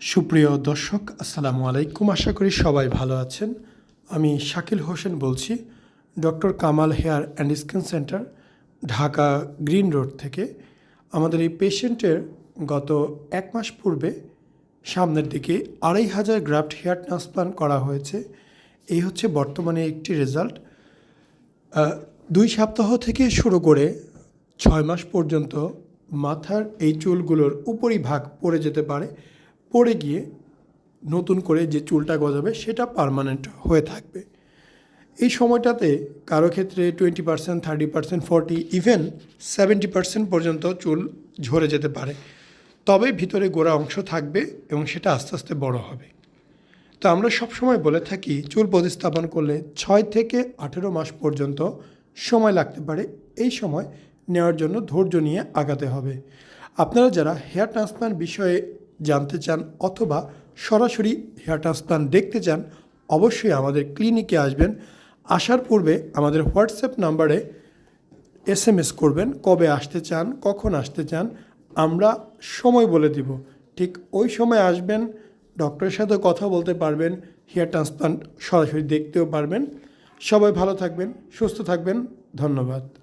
সুপ্রিয় দর্শক, আসসালামু আলাইকুম। আশা করি সবাই ভালো আছেন। আমি শাকিল হোসেন বলছি, doctor Kamal hair and skin centre, Dhaka green road থেকে। আমাদের এই পেশেন্টের গত 1 মাস পূর্বে সামনের দিকে 2500 গ্রাফট হেয়ার ট্রান্সপ্লান্ট করা হয়েছে। এই হচ্ছে বর্তমানে একটি রেজাল্ট। 2 সপ্তাহ থেকে শুরু করে 6 মাস পর্যন্ত মাথার এই চুলগুলোর উপরিভাগ পড়ে যেতে পারে। পড়ে গিয়ে নতুন করে যে চুলটা গজাবে সেটা পার্মানেন্ট হয়ে থাকবে। এই সময়টাতে কারো ক্ষেত্রে 20%, 30%, 40, ইভেন 70% পর্যন্ত চুল ঝরে যেতে পারে। তবে ভিতরে গোড়া অংশ থাকবে এবং সেটা আস্তে আস্তে বড় হবে। তো আমরা সবসময় বলে থাকি, চুল প্রতিস্থাপন করলে 6 থেকে 18 মাস পর্যন্ত সময় লাগতে পারে। এই সময় নেওয়ার জন্য ধৈর্য নিয়ে আগাতে হবে। আপনারা যারা হেয়ার ট্রান্সপ্লান্ট বিষয়ে জানতে চান অথবা সরাসরি হেয়ার ট্রান্সপ্লান্ট দেখতে চান, অবশ্যই আমাদের ক্লিনিকে আসবেন। আসার পূর্বে আমাদের হোয়াটসঅ্যাপ নাম্বারে SMS করবেন, কবে আসতে চান, কখন আসতে চান, আমরা সময় বলে দিব। ঠিক ওই সময় আসবেন, ডক্টরের সাথে কথা বলতে পারবেন, হেয়ার ট্রান্সপ্লান্ট সরাসরি দেখতেও পারবেন। সবাই ভালো থাকবেন, সুস্থ থাকবেন। ধন্যবাদ।